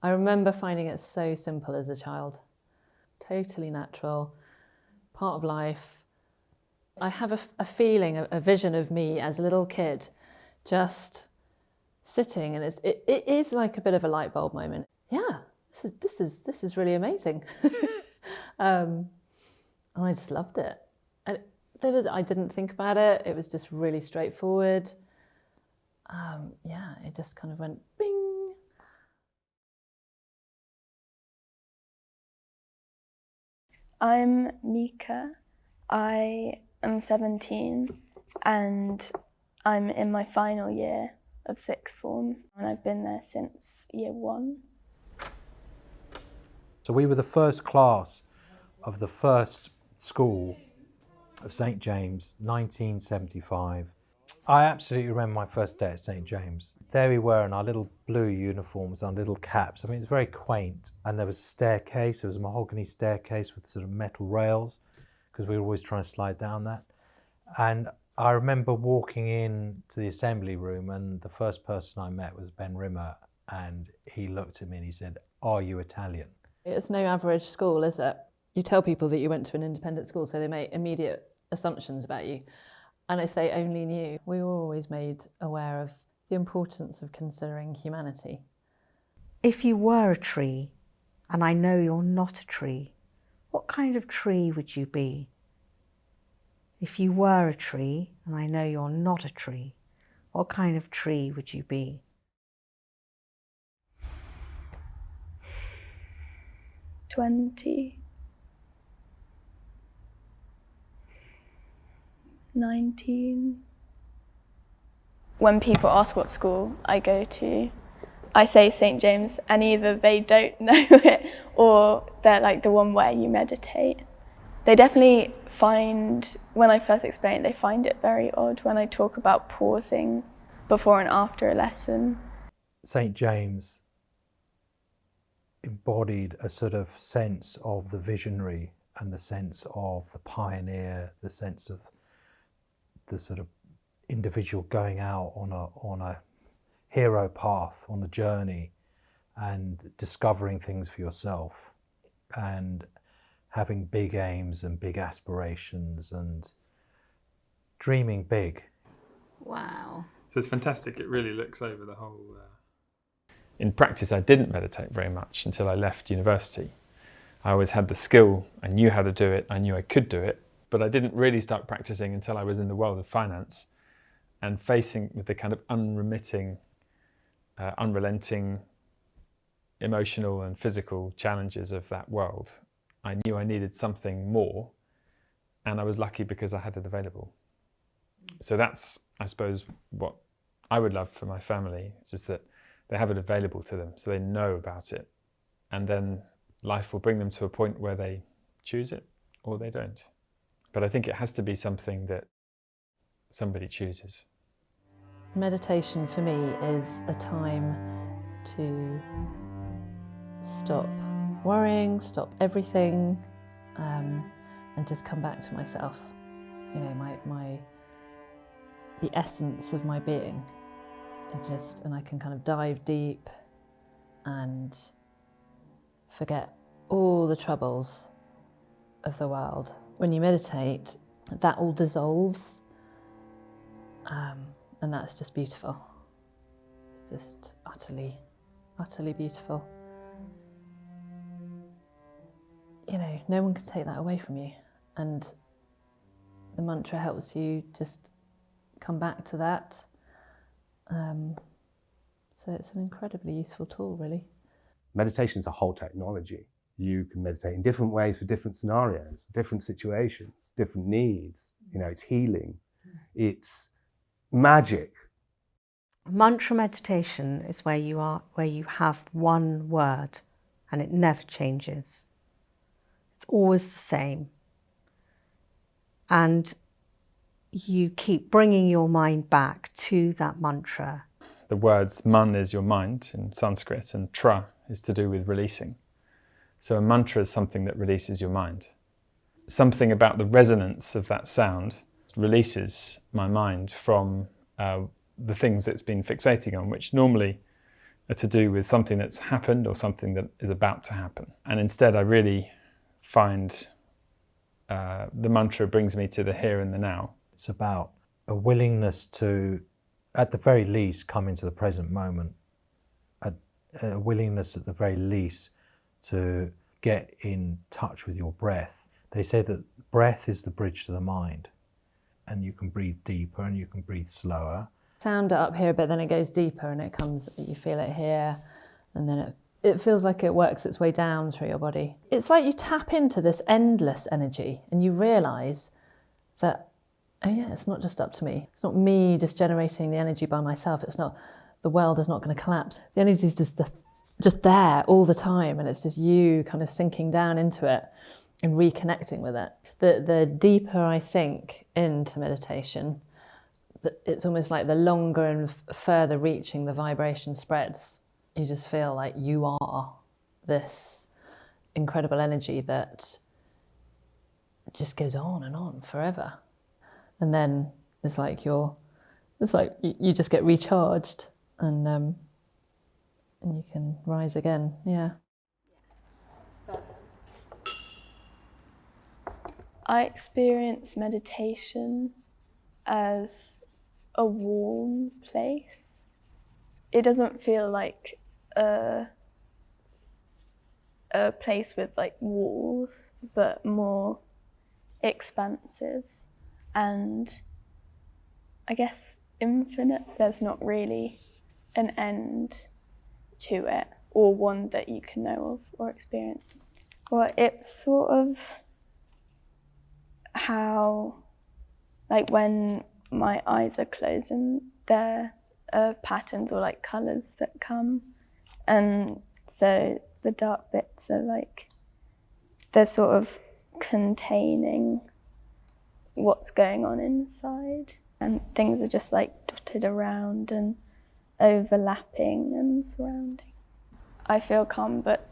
I remember finding it so simple as a child, totally natural, part of life. I have a feeling, a vision of me as a little kid, just sitting, and it is like a bit of a light bulb moment. Yeah, this is really amazing, and I just loved it. I didn't think about it. It was just really straightforward. Yeah, it just kind of went bing. I'm Mika. I am 17 and I'm in my final year of sixth form, and I've been there since year 1. So we were the first class of the first school of St James, 1975. I absolutely remember my first day at St James. There we were in our little blue uniforms, our little caps. I mean, it's very quaint. And there was a staircase, there was a mahogany staircase with sort of metal rails, because we were always trying to slide down that. And I remember walking in to the assembly room, and the first person I met was Ben Rimmer, and he looked at me and he said, "Are you Italian?" It's no average school, is it? You tell people that you went to an independent school, so they make immediate assumptions about you. And if they only knew, we were always made aware of the importance of considering humanity. If you were a tree, and I know you're not a tree, what kind of tree would you be? If you were a tree, and I know you're not a tree, what kind of tree would you be? "20, 19. When people ask what school I go to, I say St James, and either they don't know it or they're like the one where you meditate. They definitely find, when I first explain it, they find it very odd when I talk about pausing before and after a lesson. St James embodied a sort of sense of the visionary and the sense of the pioneer, the sense of the sort of individual going out on a hero path, on a journey, and discovering things for yourself, and having big aims and big aspirations and dreaming big. Wow. So it's fantastic. It really looks over the whole... In practice, I didn't meditate very much until I left university. I always had the skill, I knew how to do it, I knew I could do it, but I didn't really start practicing until I was in the world of finance and facing with the kind of unremitting, unrelenting emotional and physical challenges of that world. I knew I needed something more, and I was lucky because I had it available. So that's, I suppose, what I would love for my family, is just that they have it available to them, so they know about it. And then life will bring them to a point where they choose it or they don't. But I think it has to be something that somebody chooses. Meditation for me is a time to stop worrying, stop everything, and just come back to myself. You know, the essence of my being. And I can kind of dive deep and forget all the troubles of the world. When you meditate, that all dissolves, and that's just beautiful. It's just utterly, utterly beautiful. You know, no one can take that away from you, and the mantra helps you just come back to that. So it's an incredibly useful tool, really. Meditation is a whole technology. You can meditate in different ways for different scenarios, different situations, different needs. You know, it's healing, it's magic. Mantra meditation is where you have one word and it never changes. It's always the same. And you keep bringing your mind back to that mantra. The words man is your mind in Sanskrit, and tra is to do with releasing. So a mantra is something that releases your mind. Something about the resonance of that sound releases my mind from the things it's been fixating on, which normally are to do with something that's happened or something that is about to happen. And instead I really find the mantra brings me to the here and the now. It's about a willingness to, at the very least, come into the present moment. A willingness at the very least to get in touch with your breath. They say that breath is the bridge to the mind, and you can breathe deeper and you can breathe slower. Sound it up here a bit, then it goes deeper and it comes, you feel it here, and then it feels like it works its way down through your body. It's like you tap into this endless energy and you realise that, oh yeah, it's not just up to me. It's not me just generating the energy by myself. It's not, the world is not going to collapse. The energy is just there all the time, and it's just you kind of sinking down into it and reconnecting with it. The deeper I sink into meditation, it's almost like the longer and further reaching the vibration spreads. You just feel like you are this incredible energy that just goes on and on forever. And then it's like you just get recharged and you can rise again. Yeah. I experience meditation as a warm place. It doesn't feel like a place with like walls, but more expansive and I guess infinite. There's not really an end to it, or one that you can know of or experience. Well, it's sort of how, like when my eyes are closed and there are patterns or like colours that come, and so the dark bits are like, they're sort of containing what's going on inside, and things are just like dotted around and overlapping and surrounding. I feel calm, but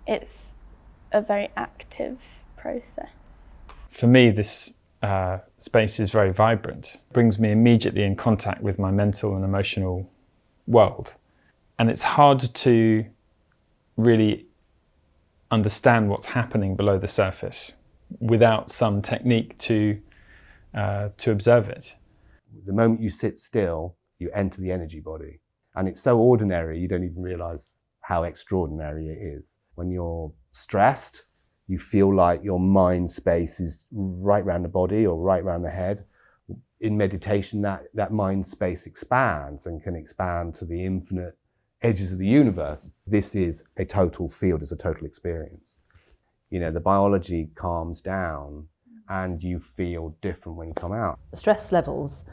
it's a very active process. For me, this space is very vibrant. It brings me immediately in contact with my mental and emotional world. And it's hard to really understand what's happening below the surface without some technique to observe it. The moment you sit still, you enter the energy body. And it's so ordinary, you don't even realize how extraordinary it is. When you're stressed, you feel like your mind space is right around the body or right around the head. In meditation, that mind space expands and can expand to the infinite edges of the universe. This is a total field, it's a total experience. You know, the biology calms down and you feel different when you come out. Stress levels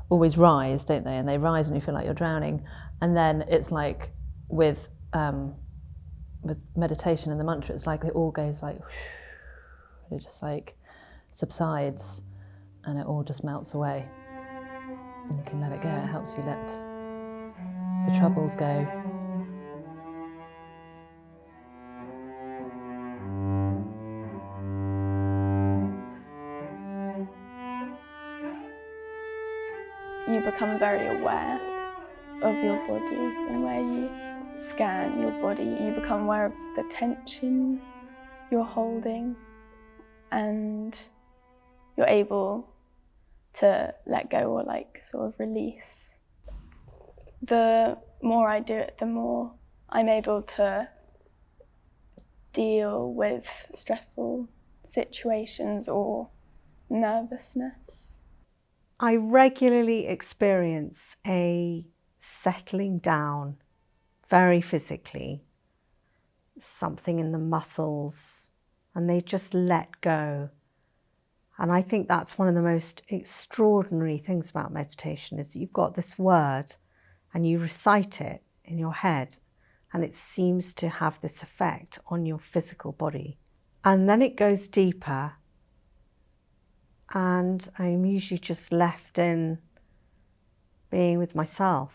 always rise, don't they? And they rise and you feel like you're drowning. And then it's like with meditation and the mantra, it's like it all goes like, whoosh, it just like subsides and it all just melts away. And you can let it go. It helps you let the troubles go. You become very aware of your body, and where you scan your body, you become aware of the tension you're holding, and you're able to let go or like sort of release. The more I do it, the more I'm able to deal with stressful situations or nervousness. I regularly experience a settling down, very physically, something in the muscles, and they just let go. And I think that's one of the most extraordinary things about meditation, is that you've got this word and you recite it in your head, and it seems to have this effect on your physical body. And then it goes deeper, and I'm usually just left in being with myself.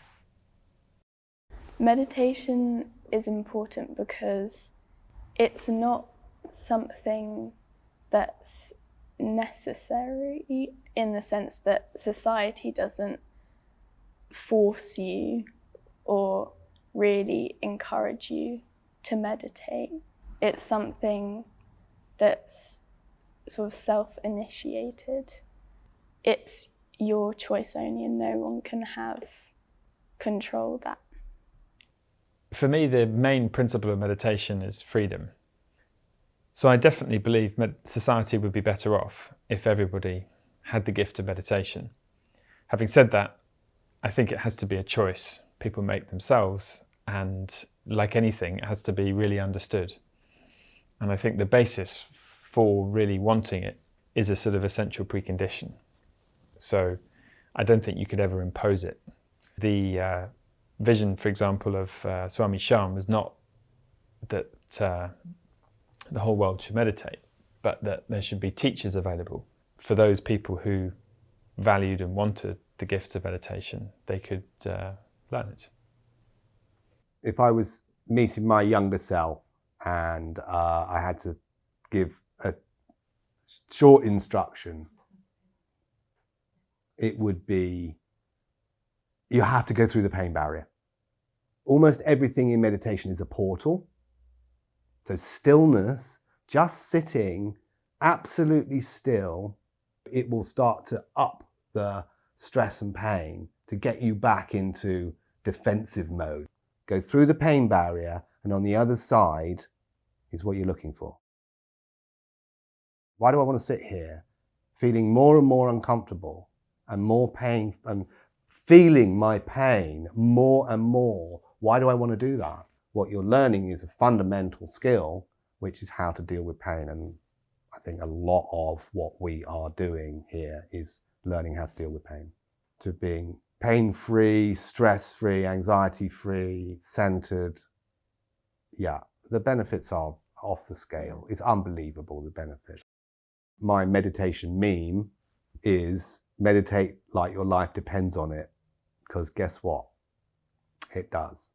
Meditation is important because it's not something that's necessary, in the sense that society doesn't force you or really encourage you to meditate. It's something that's sort of self-initiated. It's your choice only, and no one can have control that. For me, the main principle of meditation is freedom. So I definitely believe society would be better off if everybody had the gift of meditation. Having said that, I think it has to be a choice people make themselves, and like anything, it has to be really understood. And I think the basis for really wanting it is a sort of essential precondition. So I don't think you could ever impose it. The vision, for example, of Swami Shyam was not that the whole world should meditate, but that there should be teachers available for those people who valued and wanted the gifts of meditation. They could learn it. If I was meeting my younger self and I had to give a short instruction, it would be, you have to go through the pain barrier. Almost everything in meditation is a portal. So stillness, just sitting absolutely still, it will start to up the stress and pain to get you back into defensive mode. Go through the pain barrier, and on the other side is what you're looking for. Why do I want to sit here feeling more and more uncomfortable and more pain and feeling my pain more and more? Why do I want to do that? What you're learning is a fundamental skill, which is how to deal with pain. And I think a lot of what we are doing here is learning how to deal with pain. To being pain-free, stress-free, anxiety-free, centered. Yeah, the benefits are off the scale. It's unbelievable, the benefits. My meditation meme is meditate like your life depends on it, because guess what? It does.